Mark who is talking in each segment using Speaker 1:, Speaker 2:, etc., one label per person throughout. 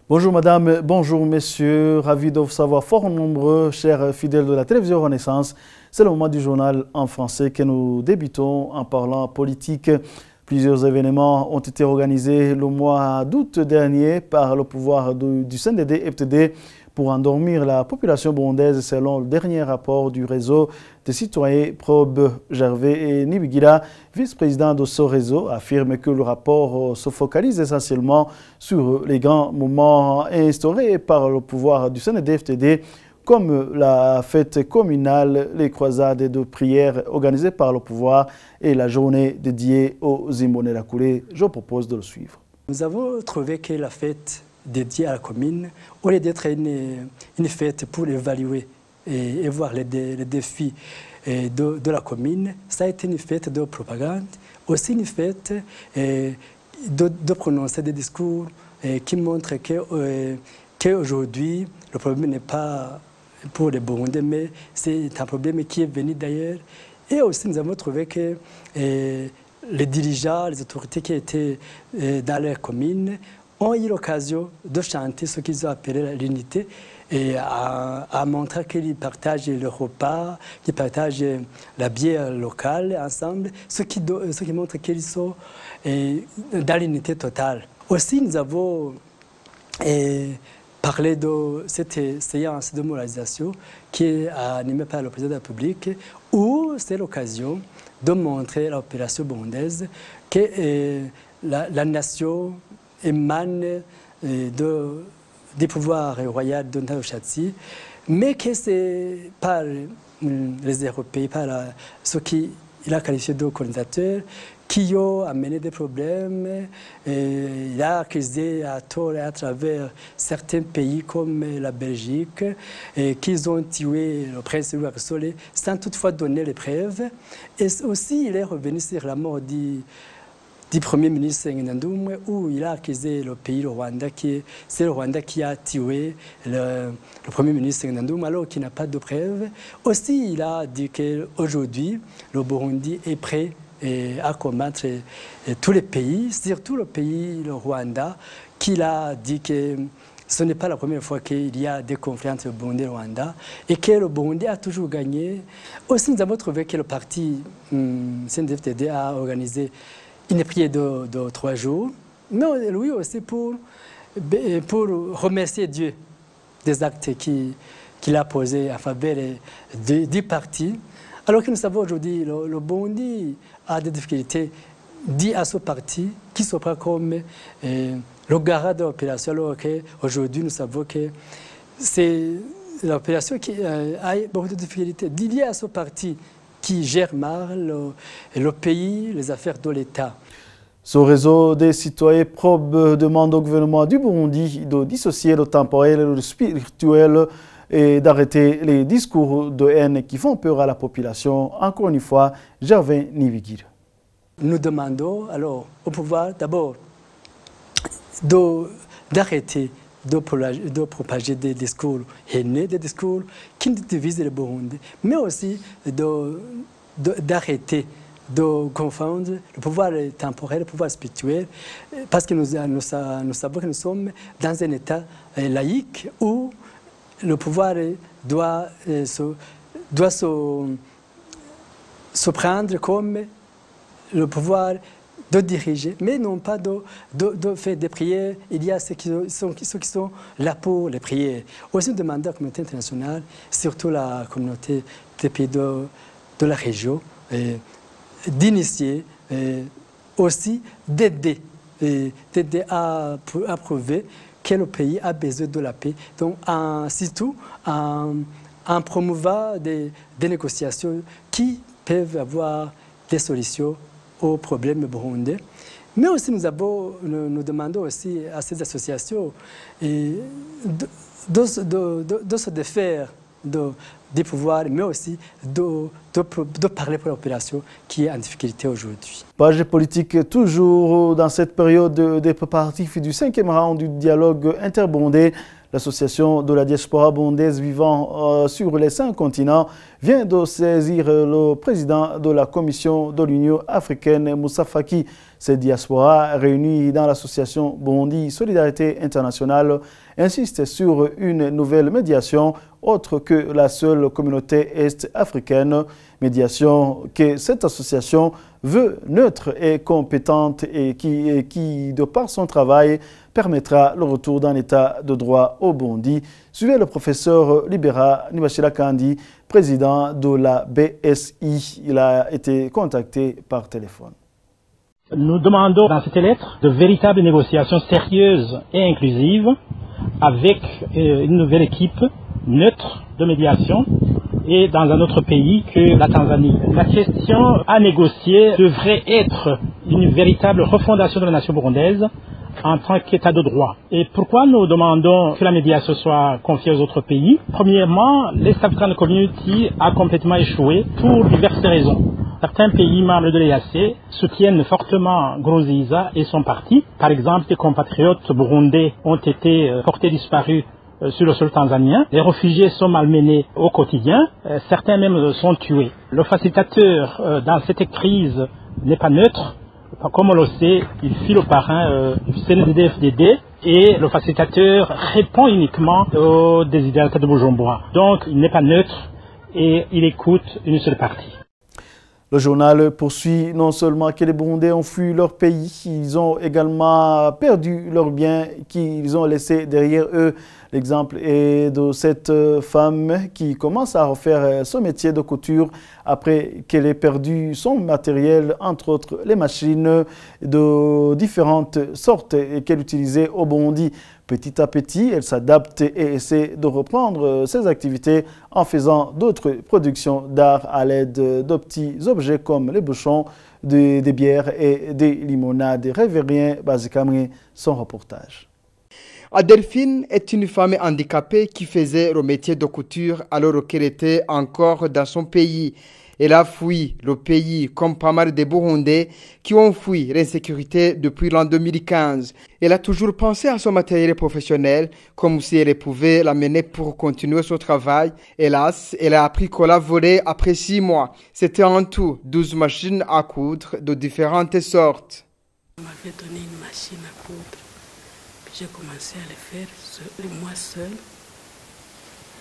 Speaker 1: Bonjour madame, bonjour messieurs, ravi de vous savoir fort nombreux, chers fidèles de la télévision Renaissance. C'est le moment du journal en français que nous débutons en parlant politique. Plusieurs événements ont été organisés le mois d'août dernier par le pouvoir du CNDD-FDD pour endormir la population burundaise selon le dernier rapport du réseau des citoyens Probe Gervais et Nibigira, vice-président de ce réseau, affirme que le rapport se focalise essentiellement sur les grands moments instaurés par le pouvoir du CNDD-FDD comme la fête communale, les croisades de prières organisées par le pouvoir et la journée dédiée aux Imbonerakure Coulé. Je propose de le suivre.
Speaker 2: Nous avons trouvé que la fête dédiée à la commune, au lieu d'être une fête pour évaluer et voir les défis de la commune, ça a été une fête de propagande, aussi une fête de prononcer des discours qui montrent qu'aujourd'hui, le problème n'est pas pour les Burundais, mais c'est un problème qui est venu d'ailleurs. Et aussi, nous avons trouvé que les dirigeants, les autorités qui étaient dans leur commune ont eu l'occasion de chanter ce qu'ils ont appelé l'unité et à montrer qu'ils partagent le repas, qu'ils partagent la bière locale ensemble, ce qui montre qu'ils sont dans l'unité totale. Aussi, nous avons parlé de cette séance de moralisation qui est animée par le président de la République, où c'est l'occasion de montrer à la population burundaise que la nation émane du pouvoir royal de Ndao-Chatsi, mais que c'est par les Européens, par ceux qu'il a qualifié de colonisateurs, qui ont amené des problèmes. Il a accusé à tort et à travers certains pays comme la Belgique qu'ils ont tué le prince Louis Axolé sans toutefois donner les preuves. Et aussi, il est revenu sur la mort du Premier ministre Ngendandoumwe, où il a accusé le pays, le Rwanda, c'est le Rwanda qui a tué le Premier ministre Ngendandoumwe alors qu'il n'a pas de preuves. Aussi, il a dit qu'aujourd'hui, le Burundi est prêt à combattre tous les pays, surtout le pays, le Rwanda, qu'il a dit que ce n'est pas la première fois qu'il y a des conflits entre le Burundi et le Rwanda et que le Burundi a toujours gagné. Aussi, nous avons trouvé que le parti CNDD-FDD a organisé une prière de 3 jours, mais lui aussi pour remercier Dieu des actes qu'il a posés en faveur du parti. Alors que nous savons aujourd'hui, le Burundi a des difficultés dit à ce parti qui se prend comme le garant de l'opération, alors qu'aujourd'hui nous savons que c'est l'opération qui a beaucoup de difficultés liées à ce parti qui gère mal le pays, les affaires de l'État.
Speaker 1: Ce réseau des citoyens Probe demande au gouvernement du Burundi de dissocier le temporel et le spirituel et d'arrêter les discours de haine qui font peur à la population. Encore une fois, Gervais Nibigira.
Speaker 2: Nous demandons alors au pouvoir d'abord d'arrêter de propager des discours haineux, des discours qui divisent le Burundi, mais aussi d'arrêter de confondre le pouvoir temporel, le pouvoir spirituel, parce que nous savons que nous sommes dans un État laïque où le pouvoir doit se prendre comme le pouvoir de diriger, mais non pas de faire des prières. Il y a ceux qui sont là pour les prières. Aussi, nous demandons à la communauté internationale, surtout la communauté des pays de la région, d'initier, aussi d'aider à prouver que le pays a besoin de la paix. Donc, surtout en promouvant des négociations qui peuvent avoir des solutions aux problèmes burundais. Mais aussi, nous demandons aussi à ces associations de se défaire des pouvoirs, mais aussi de parler pour la population qui est en difficulté aujourd'hui.
Speaker 1: Page politique toujours dans cette période des préparatifs du 5e round du dialogue interburundais. L'association de la diaspora burundaise vivant sur les 5 continents vient de saisir le président de la Commission de l'Union africaine, Moussa Faki. Cette diaspora, réunie dans l'association Burundi Solidarité Internationale, insiste sur une nouvelle médiation autre que la seule communauté est-africaine. Médiation que cette association veut neutre et compétente et qui, de par son travail, permettra le retour d'un état de droit au Burundi. Suivez le professeur Libera Nibashira Kandi, président de la BSI. Il a été contacté par téléphone.
Speaker 3: Nous demandons dans cette lettre de véritables négociations sérieuses et inclusives avec une nouvelle équipe neutre de médiation et dans un autre pays que la Tanzanie. La question à négocier devrait être une véritable refondation de la nation burundaise en tant qu'État de droit. Et pourquoi nous demandons que la médiation soit confiée aux autres pays? Premièrement, l'East African Community a complètement échoué pour diverses raisons. Certains pays membres de l'EAC soutiennent fortement Nkurunziza et son parti. Par exemple, des compatriotes burundais ont été portés disparus sur le sol tanzanien. Les réfugiés sont malmenés au quotidien. Certains même sont tués. Le facilitateur dans cette crise n'est pas neutre. Comme on le sait, il file au parrain du CNDD-FDD et le facilitateur répond uniquement aux désidératas de Bujumbura. Donc, il n'est pas neutre et il écoute une seule partie.
Speaker 1: Le journal poursuit non seulement que les Burundais ont fui leur pays, ils ont également perdu leurs biens qu'ils ont laissés derrière eux. L'exemple est de cette femme qui commence à refaire son métier de couture après qu'elle ait perdu son matériel, entre autres les machines de différentes sortes qu'elle utilisait au Burundi. Petit à petit, elle s'adapte et essaie de reprendre ses activités en faisant d'autres productions d'art à l'aide de petits objets comme les bouchons, des bières et des limonades. Révérien Bazikamri, son reportage.
Speaker 4: Adelphine est une femme handicapée qui faisait le métier de couture alors qu'elle était encore dans son pays. Elle a fui le pays comme pas mal de Burundais qui ont fui l'insécurité depuis l'an 2015. Elle a toujours pensé à son matériel professionnel comme si elle pouvait l'amener pour continuer son travail. Hélas, elle a appris qu'on l'a volé après 6 mois. C'était en tout 12 machines à coudre de différentes sortes.
Speaker 5: On m'avait donné une machine à coudre. J'ai commencé à le faire moi seule.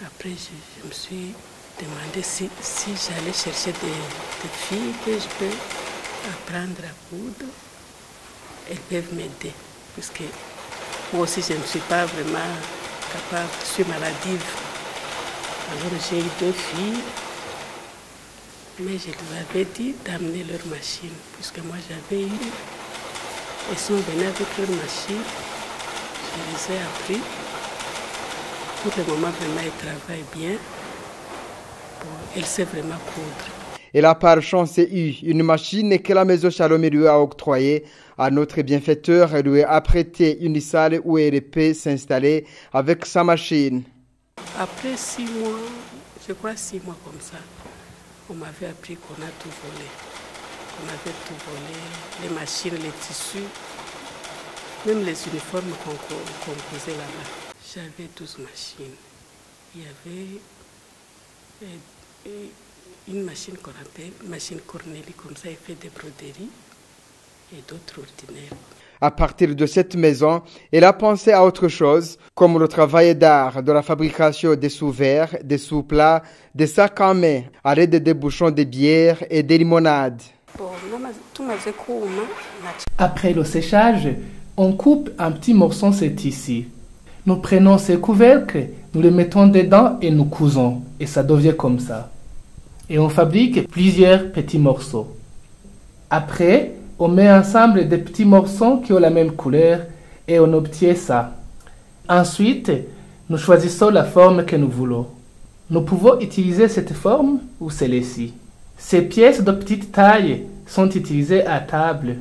Speaker 5: Après, je me suis demandé si j'allais chercher des filles que je peux apprendre à coudre. Elles peuvent m'aider. Parce que moi aussi, je ne suis pas vraiment capable, je suis maladive. Alors j'ai eu 2 filles. Mais je leur avais dit d'amener leur machine. Puisque moi, j'avais eu. Elles sont venues avec leur machine. Je les ai appris. Pour le moment, vraiment, elle travaille bien. Elle sait vraiment coudre.
Speaker 4: Elle a par chance eu une machine que la maison Shalom lui a octroyée. À notre bienfaiteur, elle lui a prêté une salle où elle peut s'installer avec sa machine.
Speaker 5: Après 6 mois, je crois 6 mois comme ça, on m'avait appris qu'on a tout volé. On avait tout volé, les machines, les tissus. Même les uniformes qu'on faisait là-bas. J'avais 12 machines. Il y avait une machine qu'on appelle machine Cornélie, comme ça, elle fait des broderies et d'autres ordinaires.
Speaker 4: À partir de cette maison, elle a pensé à autre chose, comme le travail d'art, de la fabrication des sous-verres, des sous-plats, des sacs à main, à l'aide des bouchons de bière et des limonades.
Speaker 6: Après le séchage, on coupe un petit morceau de ce tissu. Nous prenons ces couvercles, nous les mettons dedans et nous cousons. Et ça devient comme ça. Et on fabrique plusieurs petits morceaux. Après, on met ensemble des petits morceaux qui ont la même couleur et on obtient ça. Ensuite, nous choisissons la forme que nous voulons. Nous pouvons utiliser cette forme ou celle-ci. Ces pièces de petite taille sont utilisées à table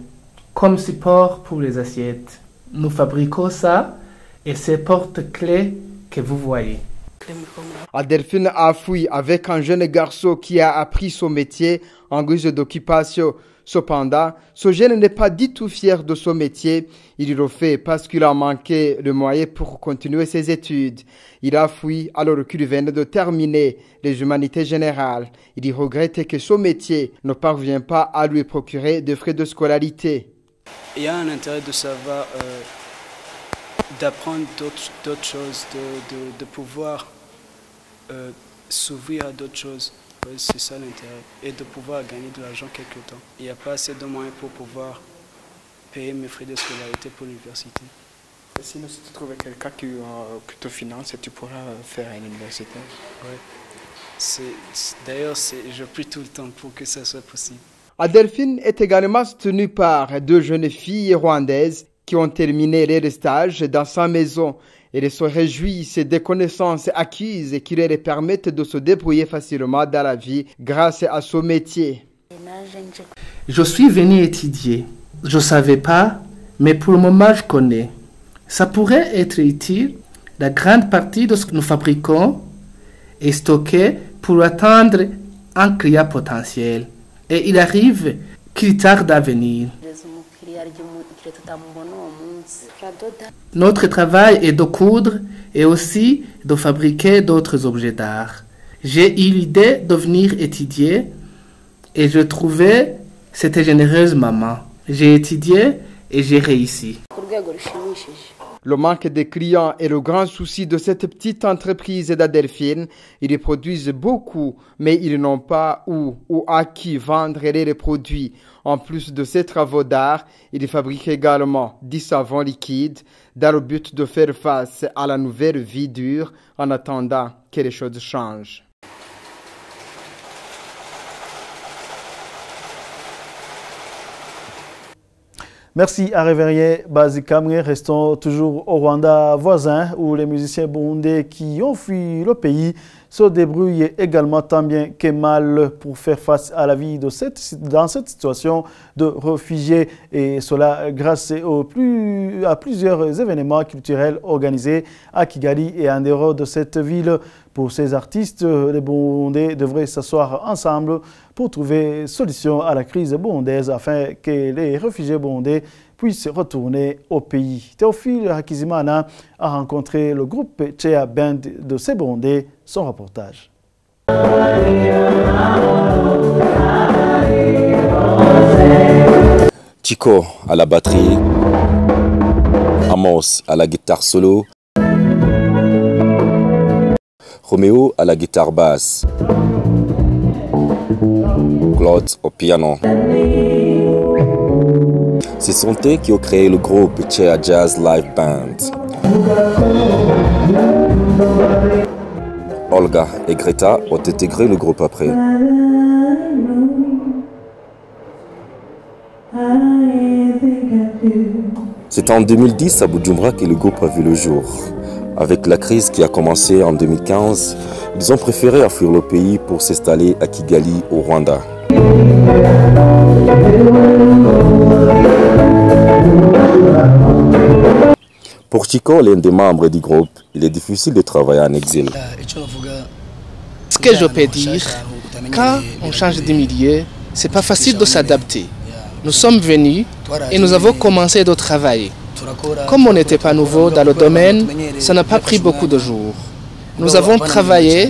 Speaker 6: comme support pour les assiettes. Nous fabriquons ça et ces porte-clés que vous voyez.
Speaker 4: Adelphine a fui avec un jeune garçon qui a appris son métier en guise d'occupation. Cependant, ce jeune n'est pas du tout fier de son métier. Il le fait parce qu'il a manqué de moyens pour continuer ses études. Il a fui alors qu'il venait de terminer les humanités générales. Il regrette que son métier ne parvient pas à lui procurer des frais de scolarité.
Speaker 7: Il y a un intérêt de savoir, d'apprendre d'autres choses, de pouvoir s'ouvrir à d'autres choses. Oui, c'est ça l'intérêt. Et de pouvoir gagner de l'argent quelque temps. Il n'y a pas assez de moyens pour pouvoir payer mes frais de scolarité pour l'université.
Speaker 8: Sinon, si tu trouves quelqu'un qui te finance, tu pourras faire une université.
Speaker 7: Oui. D'ailleurs, je prie tout le temps pour que ça soit possible.
Speaker 4: Adelphine est également soutenue par deux jeunes filles rwandaises qui ont terminé leur stage dans sa maison. Elles se réjouissent des connaissances acquises qui leur permettent de se débrouiller facilement dans la vie grâce à ce métier.
Speaker 6: Je suis venu étudier. Je ne savais pas, mais pour le moment je connais. Ça pourrait être utile. La grande partie de ce que nous fabriquons est stockée pour atteindre un client potentiel. Et il arrive qu'il tarde à venir. Notre travail est de coudre et aussi de fabriquer d'autres objets d'art. J'ai eu l'idée de venir étudier et je trouvais cette généreuse maman. J'ai étudié et j'ai réussi.
Speaker 4: Le manque de clients est le grand souci de cette petite entreprise d'Adelphine. Ils produisent beaucoup, mais ils n'ont pas où ou à qui vendre les produits. En plus de ces travaux d'art, ils fabriquent également du savon liquide dans le but de faire face à la nouvelle vie dure en attendant que les choses changent.
Speaker 1: Merci à Révérien Bazikamwe. Restons toujours au Rwanda voisin où les musiciens burundais qui ont fui le pays se débrouillent également tant bien que mal pour faire face à la vie dans cette situation de réfugiés. Et cela grâce à plusieurs événements culturels organisés à Kigali et en dehors de cette ville. Pour ces artistes, les Burundais devraient s'asseoir ensemble pour trouver solution à la crise burundaise afin que les réfugiés burundais puissent retourner au pays. Théophile Hakizimana a rencontré le groupe Tchea Band de ces Burundais. Son reportage.
Speaker 9: Chico à la batterie, Amos à la guitare solo, Roméo à la guitare basse, Claude au piano. Ce sont eux qui ont créé le groupe Tchea Jazz Live Band. Olga et Greta ont intégré le groupe après. C'est en 2010 à Bujumbura que le groupe a vu le jour. Avec la crise qui a commencé en 2015, ils ont préféré fuir le pays pour s'installer à Kigali, au Rwanda. Pour Chico, l'un des membres du groupe, il est difficile de travailler en exil.
Speaker 6: Ce que je peux dire, quand on change de milieu, c'est pas facile de s'adapter. Nous sommes venus et nous avons commencé de travailler. Comme on n'était pas nouveau dans le domaine, ça n'a pas pris beaucoup de jours. Nous avons travaillé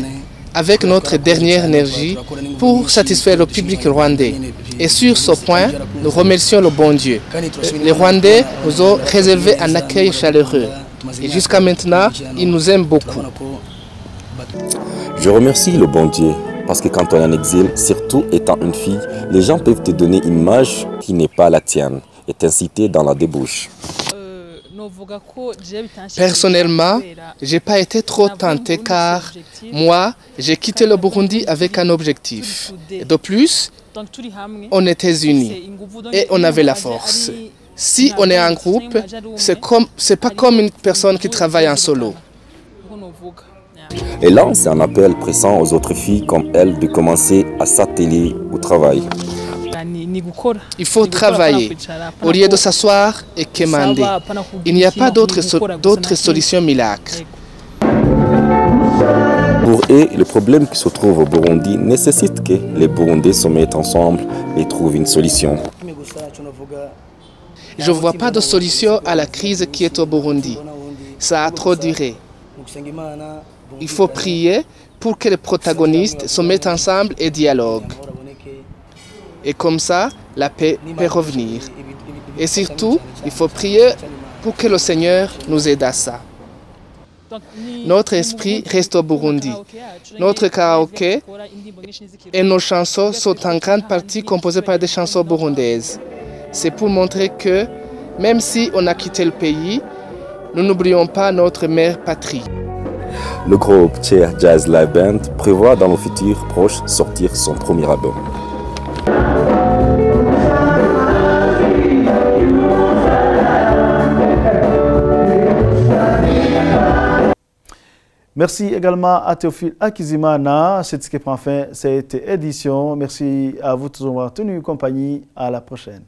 Speaker 6: avec notre dernière énergie pour satisfaire le public rwandais. Et sur ce point, nous remercions le bon Dieu. Les Rwandais nous ont réservé un accueil chaleureux. Et jusqu'à maintenant, ils nous aiment beaucoup.
Speaker 9: Je remercie le bon Dieu parce que quand on est en exil, surtout étant une fille, les gens peuvent te donner une image qui n'est pas la tienne et t'inciter dans la débauche.
Speaker 6: Personnellement, je n'ai pas été trop tenté car moi, j'ai quitté le Burundi avec un objectif. Et de plus, on était unis et on avait la force. Si on est en groupe, c'est pas comme une personne qui travaille en solo.
Speaker 9: Et là, c'est un appel pressant aux autres filles comme elle de commencer à s'atteler au travail.
Speaker 6: Il faut travailler au lieu de s'asseoir et commander. Il n'y a pas d'autre solution miracle.
Speaker 9: Pour eux, le problème qui se trouve au Burundi nécessite que les Burundais se mettent ensemble et trouvent une solution.
Speaker 6: Je ne vois pas de solution à la crise qui est au Burundi. Ça a trop duré. Il faut prier pour que les protagonistes se mettent ensemble et dialoguent. Et comme ça, la paix peut revenir. Et surtout, il faut prier pour que le Seigneur nous aide à ça. Notre esprit reste au Burundi. Notre karaoké et nos chansons sont en grande partie composées par des chansons burundaises. C'est pour montrer que, même si on a quitté le pays, nous n'oublions pas notre mère patrie.
Speaker 9: Le groupe Chair Jazz Live Band prévoit dans le futur proche sortir son premier album.
Speaker 1: Merci également à Théophile Akizimana. C'est ce qui prend fin cette édition. Merci à vous tous d'avoir tenu compagnie. À la prochaine.